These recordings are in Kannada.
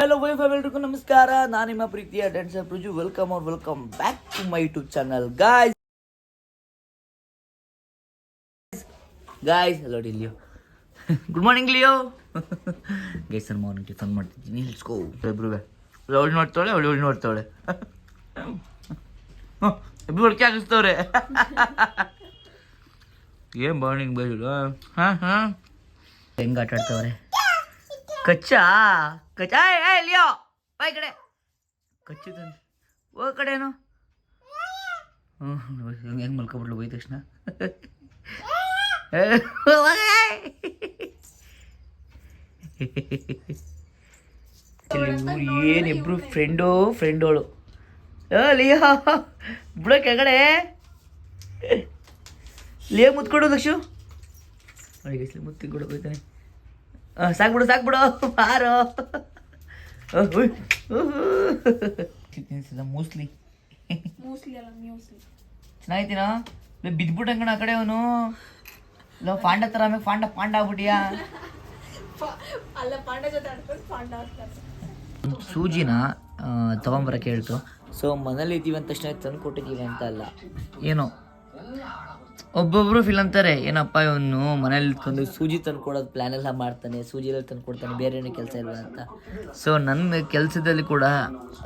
ಹಲೋ ವೈಫ್ ಎಲ್ರಿಗೂ ನಮಸ್ಕಾರ. ನಾನು ನಿಮ್ಮ ಪ್ರೀತಿಯ dancer Praju. Welcome back to my YouTube channel guys. Hello Leo. Good morning Leo. Guys ನಾನು ಮಾರ್ನಿಂಗ್ ಟಿಫನ್ ಮಾಡ್ತಿದ್ದೀನಿ. Let's go. ಅವಳು ನೋಡ್ತಾಳೆ ಇಬ್ರು ಹೊಡ್ಕೆ ಹಾಕಿಸ್ತವ್ರೆ. ಏನ್ ಮಾರ್ನಿಂಗ್ ಬೈಲು. ಹೆಂಗೆ ಆಟ ಆಡ್ತವ್ರೆ. ಕಚ್ಚಾ ಲಿಯೋ ಬಾಯ್ ಕಡೆ ಕಚ್ಚು ತಂದು ಓ ಕಡೆನು. ಹೆಂಗೆ ಮಲ್ಕೊಬಿಡ್ಲು ಬೈ ತಕ್ಷಣ. ಏನಿಬ್ರು ಫ್ರೆಂಡೋಳು. ಲಿಯೋ ಬಿಡೋ ಕೆಳಗಡೆ. ಲಿಯೋ ಮುತ್ಕೊಡು ಲಕ್ಷು. ಮುತ್ತಿ ಕೊಡು ಹೋಯ್ತಾನೆ. ಸಾಕ್ಬಿಡು ಬಾರೋ. ಮೂಸ್ಲಿ ಚೆನ್ನಾಗಿದ್ದೀನಾ. ಬಿದ್ಬಿಟ್ಟು ಕಣ ಆ ಕಡೆ ಅವನು. ಇಲ್ಲ ಪಾಂಡ ತರ ಆಮೇಲೆ ಪಾಂಡ ಆಗ್ಬಿಟ್ಟಿಯಾ. ಸೂಜಿನ ತಗೊಂಬರಕ್ಕೆ ಹೇಳ್ತು. ಸೊ ಮನೇಲಿ ಇದ್ದೀವಿ ಅಂದ ತಕ್ಷಣ ತಂದು ಕೊಟ್ಟಿದ್ದೀವಿ ಅಂತ ಅಲ್ಲ, ಏನೋ ಒಬ್ಬೊಬ್ರು ಫೀಲ್ ಅಂತಾರೆ, ಏನಪ್ಪ ಇವನು ಮನೇಲಿ ಇಟ್ಕೊಂಡು ಸೂಜಿ ತಂದು ಕೊಡೋದು ಪ್ಲ್ಯಾನ್ ಎಲ್ಲ ಮಾಡ್ತಾನೆ, ಸೂಜಿಯಲ್ಲಿ ತಂದು ಕೊಡ್ತಾನೆ, ಬೇರೆ ಏನೋ ಕೆಲಸ ಇಲ್ಲ ಅಂತ. ಸೊ ನನ್ನ ಕೆಲಸದಲ್ಲಿ ಕೂಡ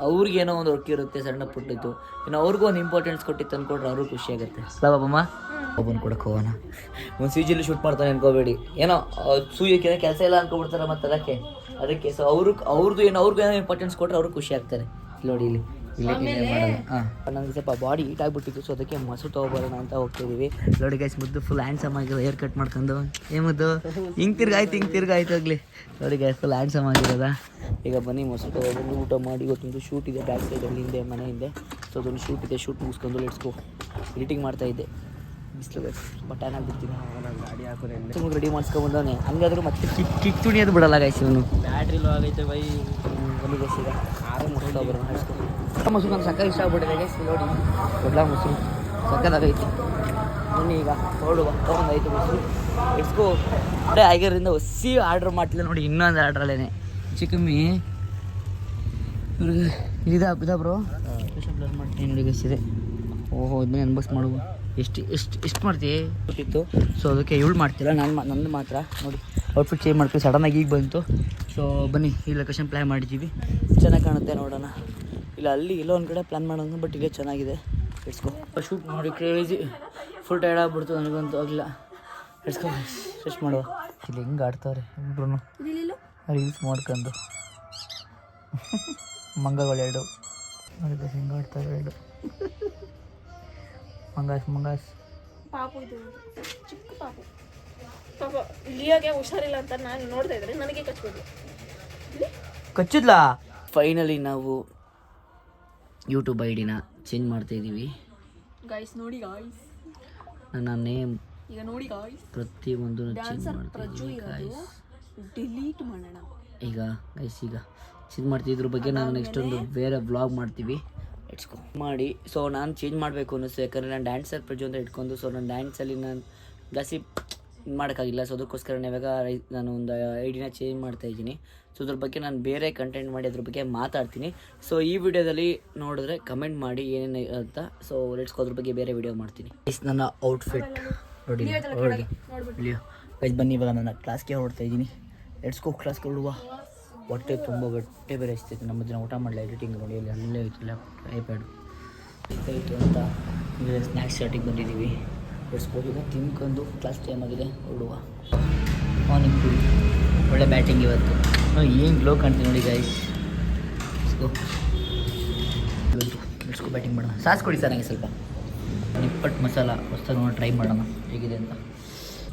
ಅವ್ರಿಗೇನೋ ಒಂದು ಹೊರಕೆ ಇರುತ್ತೆ ಸಣ್ಣ ಪುಟ್ಟಿತ್ತು. ಇನ್ನು ಅವ್ರಿಗೂ ಒಂದು ಇಂಪಾರ್ಟೆನ್ಸ್ ಕೊಟ್ಟು ತಂದು ಕೊಟ್ರೆ ಅವ್ರಿಗೂ ಖುಷಿ ಆಗುತ್ತೆ. ಅಲ್ಲ ಬಾಬಮ್ಮ, ಒಬ್ಬನ ಕೊಡಕ್ಕೆ ಹೋಗೋಣ. ಒಂದು ಸೂಜಿಯಲ್ಲಿ ಶೂಟ್ ಮಾಡ್ತಾನೆ ಅನ್ಕೋಬೇಡಿ. ಏನೋ ಸೂಜಿಗೆ ಕೆಲಸ ಇಲ್ಲ ಅನ್ಕೊಬಿಡ್ತಾರೆ ಮತ್ತೆ ಅದಕ್ಕೆ. ಸೊ ಅವ್ರದ್ದು ಏನೋ ಇಂಪಾರ್ಟೆನ್ಸ್ ಕೊಟ್ಟರೆ ಅವ್ರಿಗೆ ಖುಷಿ ಆಗ್ತಾರೆ. ನೋಡಿ ಇಲ್ಲಿ ಮಾಡೋದು. ನನಗೆ ಸ್ವಲ್ಪ ಬಾಡಿ ಹೀಟ್ ಆಗಿಬಿಟ್ಟಿತ್ತು. ಸೊ ಅದಕ್ಕೆ ಮೊಸರು ತೊಗೊಬರೋಣ ಅಂತ ಹೋಗ್ತಿದ್ದೀವಿ. ನೋಡಿ ಗೈಸ್, ಮುದ್ದು ಫುಲ್ ಹ್ಯಾಂಡ್ಸಮ್ ಆಗಿ ಹೇರ್ ಕಟ್ ಮಾಡ್ಕೊಂಡು ಏಮದ್ದು ಹಿಂಗೆ ತಿರ್ಗಾಯ್ತು ಆಗಲಿ. ನೋಡಿ ಗೈಸ್ ಫುಲ್ ಹ್ಯಾಂಡ್ಸಮ್ ಆಗಿರೋದ. ಈಗ ಬನ್ನಿ ಮೊಸರು ತೊಗೊಬಂದು ಊಟ ಮಾಡಿ. ಇವತ್ತೊಂದು ಶೂಟ್ ಇದೆ ಬ್ಯಾಕ್ ಸೈಡಲ್ಲಿ ಹಿಂದೆ ಮನೆ ಹಿಂದೆ. ಸೊ ಅದೊಂದು ಶೂಟ್ ಇದೆ. ಶೂಟ್ ಮುಗಿಸ್ಕೊಂಡು ಲೆಟ್ಸ್ಕೋ ಎಡಿಟಿಂಗ್ ಮಾಡ್ತಾಯಿದ್ದೆ. ಬಿಸಿಲು ಬಟಾನ್ ಆಗಿಬಿಡ್ತೀನಿ. ಗಾಡಿ ಹಾಕೋದು ರೆಡಿ ಮಾಡಿಸ್ಕೊಂಡ್ಬಂದವನೇ. ಹಂಗಾದ್ರೂ ಮತ್ತೆ ಕಿಕ್ ತುಣಿಯೋದು ಬಿಡಲ್ಲ ಗೈಸ್ ಇವನು. ಬ್ಯಾಟ್ರಿ ಲೋ ಆಗೈತೆ ಬೈ. ಬನ್ನಿ ಗೈಸ್ ಈಗ ಮೊಸರು ತೊಗೊಬರೋಣ. ಮೊಸರು ನಂಗೆ ಸಕ್ಕ ಇಷ್ಟ ಆಗ್ಬಿಟ್ಟಿದೆ ಗೈಸ್. ನೋಡಿ ದೊಡ್ಡ ಮೊಸರು ಸಕ್ಕದಾಗೈತಿ. ಬನ್ನಿ ಈಗ ಹೊರಡುವ. ತೊಗೊಂಡೈತೆ ಮೊಸರು. ಎಸ್ಕೋ ಅದೇ ಐಗರಿಂದ ಹೊಸಿ ಆರ್ಡ್ರ್ ಮಾಡ್ತಿಲ್ಲ ನೋಡಿ. ಇನ್ನೊಂದು ಆರ್ಡ್ರಲ್ಲೇ ಚಿಕ್ಕಮ್ಮಿ ಇವ್ರಿಗೆ ಇದಾ ಬ್ರೋ ಬ್ಲರ್ ಮಾಡ್ತೀನಿ ನೋಡಿ ಗೈಸ್ ಇದೆ. ಓಹೋ ಇದನ್ನೇ ಅನ್ಬಸ್ ಮಾಡುವ. ಎಷ್ಟು ಮಾಡ್ತೀವಿ ಕೊಟ್ಟಿತ್ತು. ಸೊ ಅದಕ್ಕೆ ಇವಳು ಮಾಡ್ತಿಲ್ಲ, ನಂದು ಮಾತ್ರ. ನೋಡಿ ಔಟ್ಫಿಟ್ ಚೇಂಜ್ ಮಾಡ್ತೀವಿ ಸಡನ್ನಾಗಿ ಈಗ ಬಂತು. ಸೊ ಬನ್ನಿ ಈ ಲೊಕೇಶನ್ ಪ್ಲ್ಯಾನ್ ಮಾಡಿದ್ದೀವಿ. ಚೆನ್ನಾಗಿ ಕಾಣುತ್ತೆ ನೋಡೋಣ. ಇಲ್ಲ ಅಲ್ಲಿ ಎಲ್ಲೋ ಒಂದು ಕಡೆ ಪ್ಲ್ಯಾನ್ ಮಾಡೋದು, ಬಟ್ ಇಲ್ಲೇ ಚೆನ್ನಾಗಿದೆ. ಇಟ್ಸ್ಕೊ ಶೂಟ್ ಮಾಡಿ ಕ್ರೇಜಿ ಫುಲ್ ಟೈರ್ಡ್ ಆಗ್ಬಿಡ್ತು ನನಗಂತೂ. ಆಗಲಿಲ್ಲ. ಇಟ್ಸ್ಕೊ ಸ್ಟ್ರೆಚ್ ಮಾಡುವ. ಇಲ್ಲಿ ಹೆಂಗೆ ಆಡ್ತಾರೆ ಇಬ್ರು ರೀಲ್ಸ್ ಮಾಡ್ಕೊಂಡು. ಮಂಗಗಳು ಎರಡು ನೋಡಿ ಹೆಂಗೆ ಆಡ್ತಾರೆ ಎರಡು. ಮಂಗಾಸ್ ಪಾಪು ಇದು ಚಿಕ್ಕ ಪಾಪ ಲಿಯೋಗೆ ಹುಷಾರಿಲ್ಲ ಅಂತ ನಾನು ನೋಡ್ತಾ ಇದ್ರೆ ನನಗೆ ಕಚ್ಚಿದ್ಲಾ. ಫೈನಲಿ ನಾವು ಯೂಟ್ಯೂಬ್ ಐಡಿನ ಚೇಂಜ್ ಮಾಡ್ತಾ ಇದ್ದೀವಿ ಗೈಸ್. ನೋಡಿ ಗೈಸ್, ನನ್ನ ನೇಮ್ ಈಗ ನೋಡಿ ಗೈಸ್ ಪ್ರತಿಯೊಂದು ಚೇಂಜ್ ಪ್ರಜು ಇರೋದು ಡಿಲೀಟ್ ಮಾಡೋಣ ಈಗ ಗೈಸ್. ಈಗ ಚೇಂಜ್ ಮಾಡ್ತೀವಿ. ಇದ್ರ ಬಗ್ಗೆ ನಾವು ನೆಕ್ಸ್ಟ್ ಒಂದು ಬೇರೆ ವ್ಲಾಗ್ ಮಾಡ್ತೀವಿ. ಇಟ್ಸ್ಕೊ ಮಾಡಿ. ಸೊ ನಾನು ಚೇಂಜ್ ಮಾಡಬೇಕು ಅನ್ನಿಸ್ತು, ಯಾಕಂದರೆ ನಾನು ಡ್ಯಾನ್ಸರ್ ಪ್ರಜು ಅಂತ ಇಟ್ಕೊಂಡು. ಸೊ ನಾನು ಡ್ಯಾನ್ಸಲ್ಲಿ ನಾನು ಜಾಸ್ತಿ ಮಾಡೋಕ್ಕಾಗಿಲ್ಲ. ಸೊ ಅದಕ್ಕೋಸ್ಕರ ಇವಾಗ ನಾನು ಒಂದು ಐಡಿನ ಚೇಂಜ್ ಮಾಡ್ತಾಯಿದ್ದೀನಿ. ಸೊ ಅದ್ರ ಬಗ್ಗೆ ನಾನು ಬೇರೆ ಕಂಟೆಂಟ್ ಮಾಡಿ ಅದ್ರ ಬಗ್ಗೆ ಮಾತಾಡ್ತೀನಿ. ಸೊ ಈ ವಿಡಿಯೋದಲ್ಲಿ ನೋಡಿದ್ರೆ ಕಮೆಂಟ್ ಮಾಡಿ ಏನೇನು ಅಂತ. ಸೊ ಲೆಟ್ಸ್ಕೋ ಅದ್ರ ಬಗ್ಗೆ ಬೇರೆ ವಿಡಿಯೋ ಮಾಡ್ತೀನಿ. ನನ್ನ ಔಟ್ಫಿಟ್ ನೋಡಿ ಲಿಯೋ ಗೈಸ್. ಬನ್ನಿ ಇವಾಗ ನನ್ನ ಕ್ಲಾಸ್ಗೆ ಹೊರಡ್ತಾಯಿದ್ದೀನಿ. ಲೆಟ್ಸ್ಕೋ ಕ್ಲಾಸ್ಗೆ ಹೊರಡುವ. ಹೊಟ್ಟೆ ತುಂಬ ಬಟ್ಟೆ ಬೇರೆ ಇಸ್ತೈತೆ. ನಮ್ಮ ದಿನ ಊಟ ಮಾಡಲ್ಲ ಎಡಿಟಿಂಗ್ ನೋಡಿ ಅಲ್ಲಿ ಅಲ್ಲೇ ಇತ್ತು ಐಪ್ಯಾಡು ಇತ್ತು ಅಂತ. ಈಗ ಸ್ನ್ಯಾಕ್ಸ್ ಶಾರ್ಟಿಗೆ ಬಂದಿದ್ದೀವಿ. ಹೊಡ್ಸ್ಬೋದು ತಿನ್ಕೊಂಡು ಕ್ಲಾಸ್ ಟೈಮ್ ಆಗಿದೆ ಹೊರಡುವ. ಮಾರ್ನಿಂಗ್ ಕುಡಿ ಒಳ್ಳೆ ಬ್ಯಾಟಿಂಗ್ ಇವತ್ತು. ಏನು ಗ್ಲೋ ಕಾಣ್ತೀನಿ ನೋಡಿ ಗೈಸ್. ಲೆಟ್ಸ್ಕೋ ಬ್ಯಾಟಿಂಗ್ ಮಾಡೋಣ. ಸಾಸ್ ಕೊಡಿ ಸರ್ ನನಗೆ ಸ್ವಲ್ಪ. ನಿಪ್ಪಟ್ಟು ಮಸಾಲ ಹೊಸ್ದಾಗಿ ನೋಡಿ ಟ್ರೈ ಮಾಡೋಣ ಹೇಗಿದೆ ಅಂತ.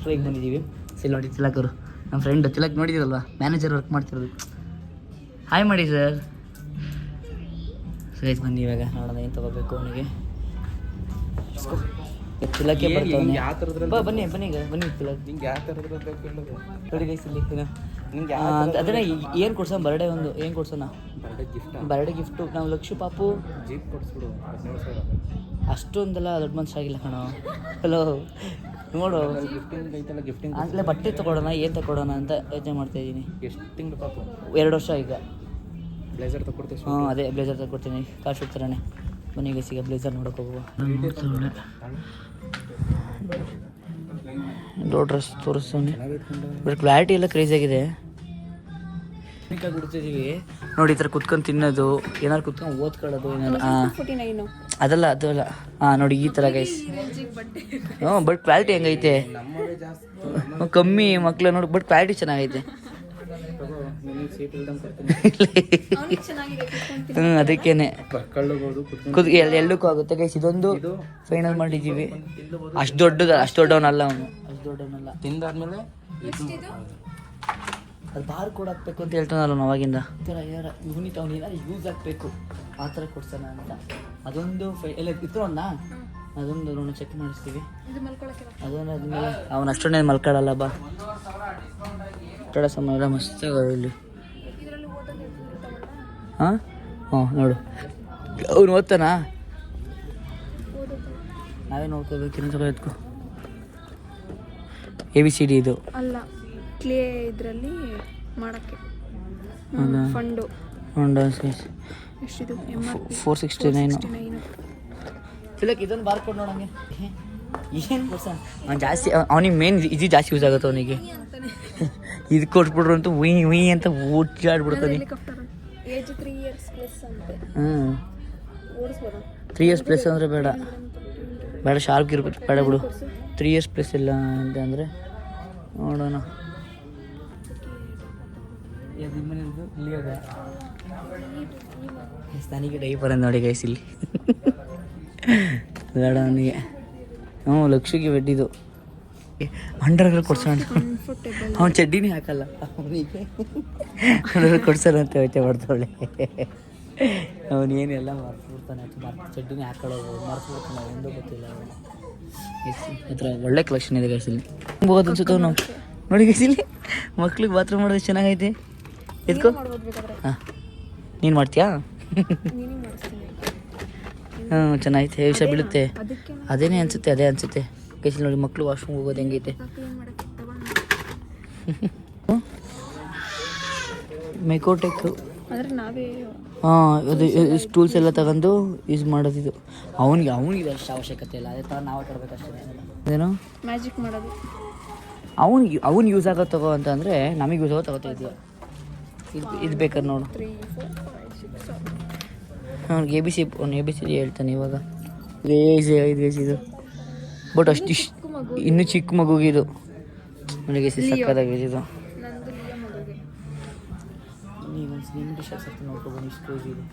ಟ್ರೈಗೆ ಬಂದಿದ್ದೀವಿ. ಸರಿ ನೋಡಿ ತಿಲಕರು ನಮ್ಮ ಫ್ರೆಂಡ್ ತಿಲಕ್ ನೋಡಿದ್ದೀರಲ್ವ, ಮ್ಯಾನೇಜರ್ ವರ್ಕ್ ಮಾಡ್ತಿರೋದು. ಹಾಯ್ ಮಾಡಿ ಸರ್. ಸರಿ ಬನ್ನಿ ಇವಾಗ ನೋಡೋಣ ಏನು ತೊಗೋಬೇಕು ಅವನಿಗೆ. ತಿಲಕ್ಕೆ ಬರ್ತಾನೆ. ಬನ್ನಿ ತಿಲಕ್. ನೋಡಿ ಗೈಸ್ ಇಲ್ಲಿ ಅದನ್ನೇ ಏನು ಕೊಡ್ಸೋಣ ಬರ್ಡೇ ಒಂದು ಏನು ಕೊಡ್ಸೋಣ ಬರ್ಡೇ ಗಿಫ್ಟು. ನಾವು ಲಕ್ಷ ಪಾಪು ಜೀಪ್ ಕೊಡಿಸ್ಬಿಡು. ಅಷ್ಟೊಂದೆಲ್ಲ ದೊಡ್ಡ ಮನುಷ್ಯ ಆಗಿಲ್ಲ ಕಣೋ. ಹಲೋ ನೋಡು ಗಿಫ್ಟಿಂಗ್ ಅಲ್ಲೇ ಬಟ್ಟೆ ತೊಗೊಳೋಣ ಏನು ತಗೊಳ್ಳೋಣ ಅಂತ ಯೋಚನೆ ಮಾಡ್ತಾಯಿದ್ದೀನಿ. ಎಷ್ಟು ತಿಂಗಳು ಪಾಪು? 2 ವರ್ಷ ಈಗ. ಬ್ಲೇಸರ್ ತಗೊಡ್ತೀವಿ. ಹಾಂ ಅದೇ ಬ್ಲೇಸರ್ ತಗೊಡ್ತೀನಿ, ಕಾರ್ ಶೂಟ್ ಥರನೇ. ಬನ್ನಿ ಗೈಸ್ ಈಗ ಬ್ಲೇಸರ್ ನೋಡೋಕೆ ಹೋಗುವ. ದೊಡ್ಡ ಡ್ರೆಸ್ ತೋರಿಸ್ತಾನೆ, ಬಟ್ ಕ್ವಾಲಿಟಿ ಎಲ್ಲ ಕ್ರೇಜಿಯಾಗಿದೆ. ಬಿಡ್ತಿದ್ದೀವಿ ನೋಡಿ, ಈ ಥರ ಕುತ್ಕೊಂಡು ತಿನ್ನೋದು, ಏನಾರು ಕುತ್ಕೊಂಡು ಓದ್ಕೊಳ್ಳೋದು, ಏನಾರು ಅದಲ್ಲ ಹಾಂ ನೋಡಿ ಈ ಥರ ಗೈಸ್. ಹ್ಞೂ ಬಟ್ ಕ್ವಾಲಿಟಿ ಹೆಂಗೈತೆ, ಕಮ್ಮಿ ಮಕ್ಳು ನೋಡಿ, ಬಟ್ ಕ್ವಾಲಿಟಿ ಚೆನ್ನಾಗೈತೆ. ಅದಕ್ಕೇನೆ ಎಲ್ಲಕ್ಕೂ ಆಗುತ್ತೆ ಗೈಸ್. ಇದೊಂದು ಫೈನಲ್ ಮಾಡಿದ್ದೀವಿ. ಅಷ್ಟು ದೊಡ್ಡವನಲ್ಲ ಅವನು, ಅಷ್ಟು ದೊಡ್ಡವನಲ್ಲ. ತಿಂದಾದ್ಮೇಲೆ ಅದು ಬಾರ್ ಕೂಡ ಹಾಕ್ಬೇಕು ಅಂತ ಹೇಳ್ತಾನಲ್ಲ ನಾವು ಅವಾಗಿಂದ. ಈ ಥರ ಯೂನಿಟ್ ಅವ್ನು ಏನಾದ್ರು ಯೂಸ್ ಆಗಬೇಕು ಆ ಥರ ಕೊಡ್ಸೋಣ ಅಂತ. ಅದೊಂದು ಎಲ್ಲ ಇತ್ತೊಂದ ಅದೊಂದು ನೋಡಿ ಚೆಕ್ ಮಾಡಿಸ್ತೀವಿ. ಅದೊಂದು ಆದ್ಮೇಲೆ ಅವನು ಅಷ್ಟೊಂದೇ ಮಲ್ಕೊಳ್ಳಲ್ಲ. ಬಾ ಕಡೆ ಸಾಮಾನೆಲ್ಲ ಮಸ್ತ್ ಇಲ್ಲಿ. ಹಾಂ ನೋಡು ಅವ್ನು ಓದ್ತಾನಾ, ನಾವೇ ನೋಡ್ಕೋಬೇಕು. ಇನ್ನೊಂದು ಸ್ವಲ್ಪ ಎತ್ಕೊ. ABCD ಇದು ಅಲ್ಲ, ಕ್ಲೇ ಇದರಲ್ಲಿ ಮಾಡೋಕ್ಕೆ ಫಂಡು ಎಷ್ಟಿದು? 469. ತಿಲಕ್ ಇದೊಂದು ಬಾರ್ ಕೊಡು ನೋಡಂಗೆ. ಏನು ಕೊಡ್ಸ ಅವ್ನು ಜಾಸ್ತಿ, ಅವನಿಗೆ ಮೇನ್ ಇದು ಜಾಸ್ತಿ ಯೂಸ್ ಆಗುತ್ತೆ ಅವನಿಗೆ. ಇದು ಕೊಟ್ಬಿಟ್ರು ಅಂತ ಉಯ್ ಅಂತ ಓಡಾಡ್ಬಿಡ್ತಾನೆ. ಏಜ್ 3 years ಪ್ಲಸ್ ಅಂತೆ. 3 years ಪ್ಲಸ್ ಅಂದರೆ ಬೇಡ ಶಾರ್ಪ್ ಇರ್ಬೇಕು, ಬೇಡ ಬಿಡು. 3 years ಪ್ಲಸ್ ಇಲ್ಲ ಅಂತ ಅಂದರೆ ನೋಡೋಣ. ನನಗೆ ಡೈಪರ್ ಅಂತ ನೋಡಿ ಗೈಸ್ ಇಲ್ಲಿ. ಬೇಡ ಅವನಿಗೆ. ಲಕ್ಷಕ್ಕೆ ಬೆಡ್ಡಿದು ಅಂಡರ್ಗಳು ಕೊಡ್ಸೋಣ. ಅವ್ನು ಚಡ್ಡಿನೇ ಹಾಕಲ್ಲ, ಅವನಿಗೆ ಅಂಡರ್ ಕೊಡ್ಸೋಣ ಅಂತ ಯೋಚನೆ ಮಾಡ್ತಾಳೆ. ಅವನೇನೆಲ್ಲ ಮರ್ಸ್ಬಿಡ್ತಾನೆ, ಚಡ್ಡಿನೇ ಹಾಕೊಳ್ಳೋದು ಮರ್ಸ್ಬಿಡ್ತಾನೆ, ಒಂದೂ ಗೊತ್ತಿಲ್ಲ. ಹತ್ರ ಒಳ್ಳೆ ಕಲೆಕ್ಷನ್ ಇದೆ ಗೈಸ್ ಇಲ್ಲಿ. ಹೋಗೋದು ಅನ್ಸುತ್ತವ ನಾವು ನೋಡಿ ಗೈಸ್ ಇಲ್ಲಿ. ಮಕ್ಳಿಗೆ ಬಾತ್ರೂಮ್ ಮಾಡೋದು ಚೆನ್ನಾಗೈತೆ. ಎದ್ಕೋ. ಹಾಂ ನೀನು ಮಾಡ್ತೀಯಾ? ಚೆನ್ನಾಗೈತೆ, ವಿಷಯ ಬೀಳುತ್ತೆ. ಅದೇ ಅನಿಸುತ್ತೆ ಗೈಸ್ ನೋಡಿ. ಮಕ್ಕಳು ವಾಶ್ರೂಮ್ ಹೋಗೋದು ಹೆಂಗೈತೆ. ಮೈಕೋಟೆಕ್ ಅದು ಟೂಲ್ಸ್ ಎಲ್ಲ ತಗೊಂಡು ಯೂಸ್ ಮಾಡೋದಿದು. ಅವನಿಗೆ ಅಷ್ಟು ಅವಶ್ಯಕತೆ ಇಲ್ಲ, ಅದೇ ಥರ ನಾವು ಕೊಡ್ಬೇಕಷ್ಟೇ. ಅದೇನು ಮ್ಯಾಜಿಕ್ ಮಾಡೋದು ಅವ್ನು ಯೂಸ್ ಆಗೋ ತಗೋ ಅಂತ ಅಂದರೆ ನಮಗೆ ಯೂಸ್ ಆಗೋ ತಗೋತಾ ಇದೆಯಾ. ಇದು ಬೇಕಾದ್ರೆ ನೋಡು. ಅವ್ನಿಗೆ ABCD ಹೇಳ್ತಾನೆ ಇವಾಗ. ಇದು ಬಟ್ ಇನ್ನೂ ಚಿಕ್ಕ ಮಗುಗಿದು ನನಗೆ ಸಕ್ಕದಾಗಿದೆ ಇದು. ನಿಮ್ಗೆ ಶರ್ಟ್ ಹಾಕಿ ನೋಡ್ಕೊಬೋದು, ಇಷ್ಟು ಕ್ರೇಜ್ ಇದೆ.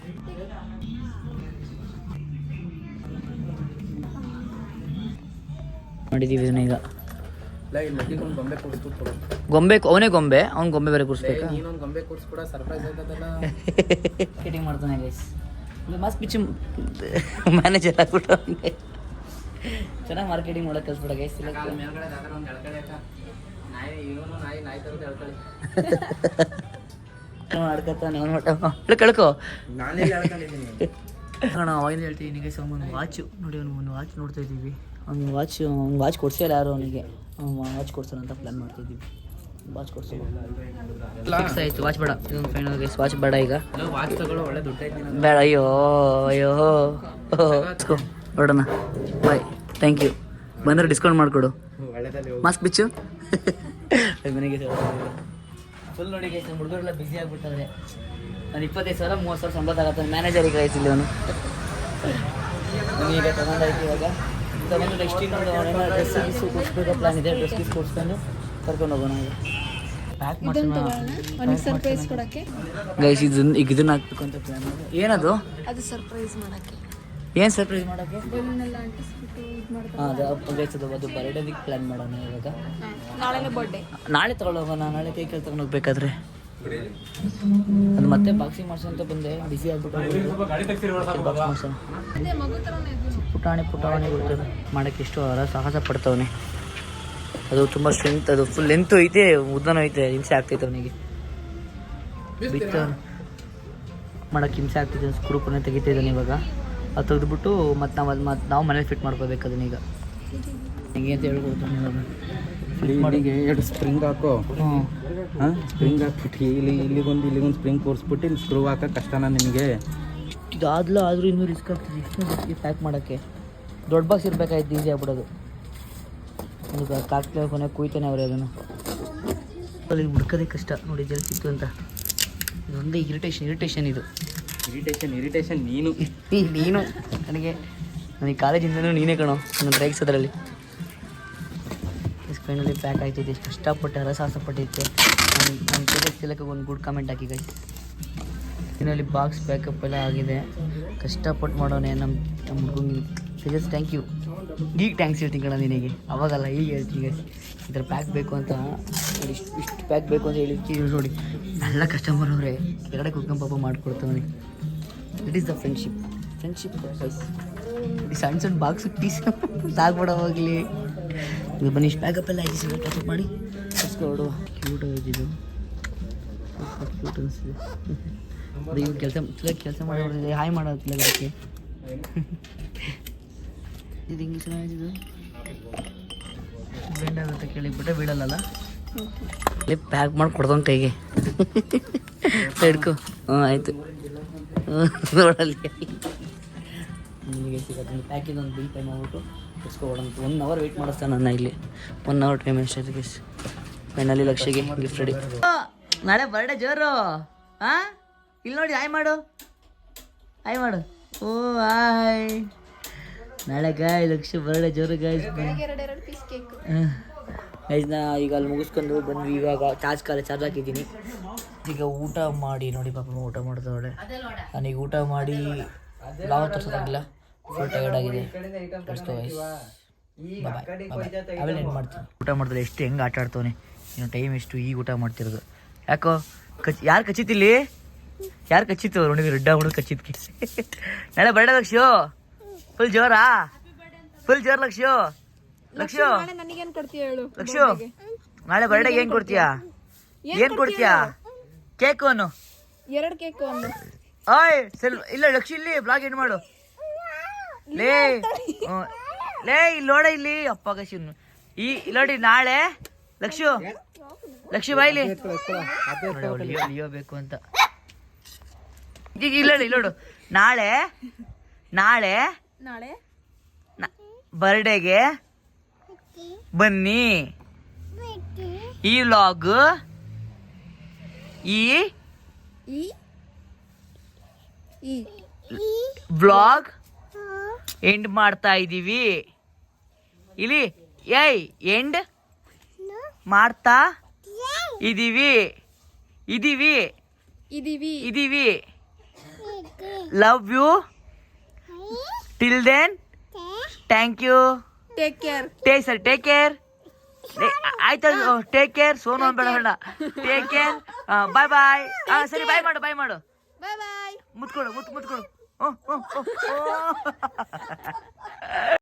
ಮಾಡಿದ್ದೀವಿ ಇದನ್ನ ಈಗ. ಗೊಂಬೆ ಅವನೇ ಗೊಂಬೆ, ಅವ್ನು ಗೊಂಬೆ ಬೇರೆ ಕೂರಿಸ್ಬೇಕಾ? ಮಾರ್ಕೆಟಿಂಗ್ ಮಾಡ್ತಾನೆ ಗೈಸ್. ಮಸ್ತ್ ಪಿಚ್ಚು ಮ್ಯಾನೇಜರ್ ಆಗ್ಬಿಟ್ಟು ಅವನಿಗೆ ಚೆನ್ನಾಗಿ ಮಾರ್ಕೆಟಿಂಗ್ ಮಾಡೋಕೆ ಕಲ್ಸ್ಬಿಡ ಗೈಸ್. ಆಡ್ಕೊತಾನೆ ಅವನು ಮಟ್ಟ ಕಳ್ಕೊ. ಅಣ್ಣ ಅವಾಗಿಂದ ಹೇಳ್ತೀನಿ ಗೈಸ್. ಒಂದು ವಾಚು ನೋಡಿ, ಒಂದು ವಾಚ್ ನೋಡ್ತಾ ಇದ್ದೀವಿ. ಅವ್ನು ವಾಚ್ ಕೊಡ್ಸಿಲ್ಲ ಯಾರು ಅವನಿಗೆ. ವಾಚ್ ಕೊಡ್ಸೋಣ ಅಂತ ಪ್ಲ್ಯಾನ್ ಮಾಡ್ತಾಯಿದ್ದೀವಿ. ವಾಚ್ ಕೊಡ್ಸೋಣ ಫಿಕ್ಸ್ ಆಯಿತು. ವಾಚ್ ಬೇಡ, ಇದೊಂದು ಫೈನಲ್ ಗೈಸ್. ವಾಚ್ ಬೇಡ ಈಗ, ಬೇಡ. ಅಯ್ಯೋ ಹೊರಡೋಣ. ಬಾಯ್, ಥ್ಯಾಂಕ್ ಯು. ಬಂದರೆ ಡಿಸ್ಕೌಂಟ್ ಮಾಡಿಕೊಡು. ಮಾಸ್ಕ್ ಬಿಚ್ಚು. ಮನೆಗೆ ಫುಲ್ ನೋಡಿ ಗೈಸ್. ನಮ್ಮ ಹುಡುಗರೆಲ್ಲ ಬ್ಯುಸಿ ಆಗಿಬಿಟ್ಟಾರೆ. ನಾನು 25,000-30,000 ಸಂಬಳ ತಗೋತಾನೆ ಮ್ಯಾನೇಜರಿಗೆ ಗೈಸ್ ಇಲ್ಲಿ. ಅವನು ಈಗ ತಗೊಂಡಾಯ್ತು. ಇವಾಗ ತಗೊಂಡು ನೆಕ್ಸ್ಟ್ ಇನ್ನೊಂದು ಡ್ರೆಸ್ ಗೀಸು ಕೊಡಿಸ್ಬೇಕು ಪ್ಲಾನ್ ಇದೆ. ಡ್ರೆಸ್ ಗೀಸ್ ಕೊಡಿಸ್ಕೊಂಡು ಕರ್ಕೊಂಡು ಹೋಗೋಣ. ಪ್ಯಾಕ್ ಮಾಡ್ಸೋಣ ಸರ್ಪ್ರೈಸ್ ಕೊಡಕ್ಕೆ ಗೈಸ್. ಇದನ್ನ ಹಾಕ್ಬೇಕು ಅಂತ ಪ್ಲಾನ್. ಏನದು? ಅದು ಸರ್ಪ್ರೈಸ್ ಮಾಡೋಕ್ಕೆ. ಏನು ಸರ್ಪ್ರೈಸ್ ಮಾಡೋಕ್ಕೆ? ಬಲೂನೆಲ್ಲ ಅಂಟಿಸ್ಬಿಟ್ಟು ಇದು ಮಾಡ್ತಾರೆ. ಅದು ಬರ್ಡೇದಿಗೆ ಪ್ಲ್ಯಾನ್ ಮಾಡೋಣ ಇವಾಗ. ನಾಳೆನೇ ಬರ್ಡೇ. ನಾಳೆ ತೊಗೊಳೋಗೋಣ. ನಾಳೆ ಕೇಕ್ ತೊಗೊಂಡು ಹೋಗ್ಬೇಕಾದ್ರೆ ಅದು ಮತ್ತೆ ಬಾಕ್ಸಿಂಗ್ ಮಾಡ್ಸೋಂತ ಬಂದೆ. ಬಿಸಿ ಆಗ್ಬಿಟ್ಟು ಬಾಕ್ಸ್ ಮಾಡ್ಸೋಣ. ಪುಟಾಣಿ ಬಿಡ್ತದೆ ಮಾಡೋಕ್ಕೆ. ಎಷ್ಟು ಸಾಹಸ ಪಡ್ತವನೆ. ಅದು ತುಂಬ ಸ್ಟ್ರೆಂತ್, ಅದು ಫುಲ್ ಲೆಂತ್ ಐತೆ, ಉದ್ದನೂ ಐತೆ. ಹಿಂಸೆ ಆಗ್ತೈತೆ ಅವನಿಗೆ. ಬಿತ್ತ ಮಾಡೋಕ್ಕೆ ಹಿಂಸೆ ಆಗ್ತೈತೆ. ಸ್ಕ್ರೂ ಪುಣ್ಯ ತೆಗಿತಾ ಇದ್ದಾನೆ ಇವಾಗ. ಅದು ತೆಗೆದುಬಿಟ್ಟು ಮತ್ತು ನಾವು ಮನೇಲಿ ಫಿಟ್ ಮಾಡ್ಕೋಬೇಕು ಅದನ್ನೀಗ. ಹೆಂಗೆ ಅಂತ ಹೇಳ್ಕೊಡ್ತಾನೆ ಇವಾಗ. ಇಲ್ಲಿಗೆ 2 ಸ್ಪ್ರಿಂಗ್ ಹಾಕೋ. ಹಾಂ, ಸ್ಪ್ರಿಂಗ್ ಹಾಕ್ಬಿಟ್ಟು ಇಲ್ಲಿಗೊಂದು ಸ್ಪ್ರಿಂಗ್ ಕೂರಿಸ್ಬಿಟ್ಟು ಇಲ್ಲಿ ಸ್ಕ್ರೂ ಹಾಕೋ ಕಷ್ಟನಾ ನಿಮಗೆ? ಆದರೂ ಇನ್ನೂ ರಿಸ್ಕ್ ಆಗ್ತದೆ ಇಷ್ಟು ಪ್ಯಾಕ್ ಮಾಡೋಕ್ಕೆ. ದೊಡ್ಡ ಬಾಕ್ಸ್ ಇರಬೇಕಾಯ್ತು, ಈಸಿ ಆಗ್ಬಿಡೋದು. ಈಗ ಕಾಕ್ತೇವೆ ಕೊನೆ ಕುಯ್ತಾನೆ ಅವರೇ ಅದನ್ನು. ಅಲ್ಲಿ ಹುಡ್ಕೋದೇ ಕಷ್ಟ ನೋಡಿ, ಜಲ್ ಸಿಕ್ತು ಅಂತ. ಇದೊಂದೇ ಇರಿಟೇಷನ್ ಇದು. ಇರಿಟೇಷನ್ ನೀನು ನನಗೆ ಕಾಲೇಜಿಂದನೂ ನೀನೇ ಕಣೋ ನನ್ನ ರೇಗಿಸೋದ್ರಲ್ಲಿ. Finally pack ಆಯ್ತೈತೆ. ಎಷ್ಟು ಕಷ್ಟಪಟ್ಟು ಹರಸಾಹಸಪಟ್ಟಿದ್ದೆ. ನನ್ನ ತಿಲಕ್ಕೆ ಒಂದು ಗುಡ್ ಕಾಮೆಂಟ್ ಹಾಕಿ ಗೈಸ್. ಫೈನಲಿ ಬಾಕ್ಸ್ ಪ್ಯಾಕಪ್ ಎಲ್ಲ ಆಗಿದೆ. ಕಷ್ಟಪಟ್ಟು ಮಾಡೋನೆ ನಮ್ಮ ಹುಡುಗನಿಗೆ. Just thank you. ಈಗ ಥ್ಯಾಂಕ್ಸ್ ಹೇಳ್ತೀನಿ ಕಣ ನಿನಗೆ, ಅವಾಗಲ್ಲ ಈಗ ಹೇಳ್ತೀನಿ ಗೈಸ್. ಈ ಥರ ಪ್ಯಾಕ್ ಬೇಕು ಅಂತ ಇಷ್ಟು ಪ್ಯಾಕ್ ಬೇಕು ಅಂತ ಹೇಳಿ ನೋಡಿ. ಎಲ್ಲ ಕಸ್ಟಮರ್ ಅವರೇ ಕೆಳಗಡೆ ಕುತ್ಕೊಂಡು ಪಾಪ ಮಾಡಿಕೊಡ್ತಾವೆ. It is the friendship guys. ಈ ಸಣ್ಣ ಬಾಕ್ಸ್ ಪೀಸ್ ಸಾಕ್ಬಿಡೋವಾಗಲಿ. ಇದು ಬನ್ನಿ, ಇಷ್ಟು ಪ್ಯಾಕಪ್ ಎಲ್ಲ ಆಯ್ತು. ಪ್ಯಾಕಪ್ ಮಾಡಿ ಕಸ್ಕೊಡು. ಕ್ಯೂಟ್ ಆಗಿದ್ದು, ಕ್ಯೂಟ್ ಅನಿಸ್ತಿದೆ. ಅದು ಇವ್ರು ಕೆಲಸ ಮಾಡೋದಿದೆ. ಹಾಯ್ ಮಾಡೋದಿಲ್ಲ ಅದಕ್ಕೆ. ಇದು ಹಿಂಗೆ ಚೆನ್ನಾಗಿದ್ದು ಬೆಂಡ್ ಆಗುತ್ತೆ, ಕೇಳಿಬಿಟ್ಟೆ ಬೀಳಲ್ಲ. ಇಲ್ಲಿ ಪ್ಯಾಕ್ ಮಾಡಿ ಕೊಡ್ದೊಂದು ಕೈಗೆ ಹಿಡ್ಕೊ. ಆಯಿತು, ನೋಡಲ್ಲಿ ನಿಮಗೆ ಸಿಗೋದು. ಪ್ಯಾಕಿಂಗ್ ಒಂದು ಬಿಲ್ ಪೇ ಮಾಡಿಬಿಟ್ಟು ಇಸ್ಕೊಬೋದಂತ. 1 ಅವರ್ ವೆಯ್ಟ್ ಮಾಡಿಸ್ತಾನೆ ನನ್ನ ಇಲ್ಲಿ. 1 ಅವರ್ ಟೈಮ್ ಎಷ್ಟಾಯ್ತು. ಫೈನಲಿ ಲಕ್ಷಗೆ ಗಿಫ್ಟ್ ರೆಡಿ. ನಾಳೆ ಬರ್ಡೇ ಜೋರು. ಹಾಂ, ಇಲ್ಲಿ ನೋಡಿ, ಹಾಯ್ ಮಾಡು. ಓ ಹಾಯ್. ನಾಳೆ ಲಕ್ಷ ಬರ್ಡೇ ಜೋರು ಗೈಸ್. ಗೈಸ್ನ ಈಗ ಅಲ್ಲಿ ಮುಗಿಸ್ಕೊಂಡು ಬಂದ್ವಿ. ಇವಾಗ ಚಾರ್ಜ್ ಹಾಕಿದ್ದೀನಿ. ಈಗ ಊಟ ಮಾಡಿ ನೋಡಿ, ಪಾಪ ಊಟ ಮಾಡ್ತಾವಳೆ. ನಾನೀಗ ಊಟ ಮಾಡಿ ಲಾಗ್ ತೋರಿಸೋದಾಗಿಲ್ಲ, ಫುಲ್ ಟಯರ್ಡ್ ಆಗಿದೆ. ಆಮೇಲೆ ಏನು ಮಾಡ್ತೀನಿ. ಊಟ ಮಾಡಿದ್ರೆ ಎಷ್ಟು ಹೆಂಗೆ ಆಟ ಆಡ್ತವನೆ. ಇನ್ನು ಟೈಮ್ ಎಷ್ಟು, ಈಗ ಊಟ ಮಾಡ್ತಿರೋದು. ಯಾಕೋ ಯಾರು ಕಚ್ಚಿತ್ತಿಲ್ಲಿ? ಯಾರು ಕಚ್ಚಿತ್ತು ನೋಡಿ? ರೆಡ್ಡ ಹುಡುಗ ಕಚ್ಚಿದ್ಕೆ. ನಾಳೆ ಬರ್ಡೇ ಲಕ್ಷು. ಫುಲ್ ಜೋರಾ? ಫುಲ್ ಜೋರ್ ಲಕ್ಷು. ಲಕ್ಷು ನಾಳೆ ಬರ್ಡೇಗೆ ಏನು ಕೊಡ್ತೀಯಾ? ಕೇಕು ಅನ್ನು 2 ಕೇಕು ಓಯ್ ಇಲ್ಲ ಲಕ್ಷ, ಇಲ್ಲಿ ಬ್ಲಾಗ್ ಏನು ಮಾಡು. ಲೇ ಇಲ್ಲಿ ನೋಡ, ಇಲ್ಲಿ ಅಪ್ಪ ಕಶಿನ್ನು ನೋಡಿ. ನಾಳೆ ಲಕ್ಷು ಬಾಯ್ಲಿ ಲಿಯೋ ಬೇಕು ಅಂತ. ಈಗ ಇಲ್ಲ ನೋಡು, ನಾಳೆ ಬರ್ಡೇಗೆ ಬನ್ನಿ. ಈ ವ್ಲಾಗ್ ವ್ಲಾಗ್ ಎಂಡ್ ಮಾಡ್ತಾ ಇದೀವಿ. ಇಲ್ಲಿ ಎಂಡ್ ಮಾಡ್ತಾ ಇದೀವಿ. Love you till then. Thank you. Take care. ಆಯ್ತು, ಟೇಕ್ ಕೇರ್. ಸೋನು ಅನ್ಬೇಡ. Take care. ಬಾಯ್. ಸರಿ, ಬಾಯ್ ಮಾಡು. ಮುತ್ಕೊಡು.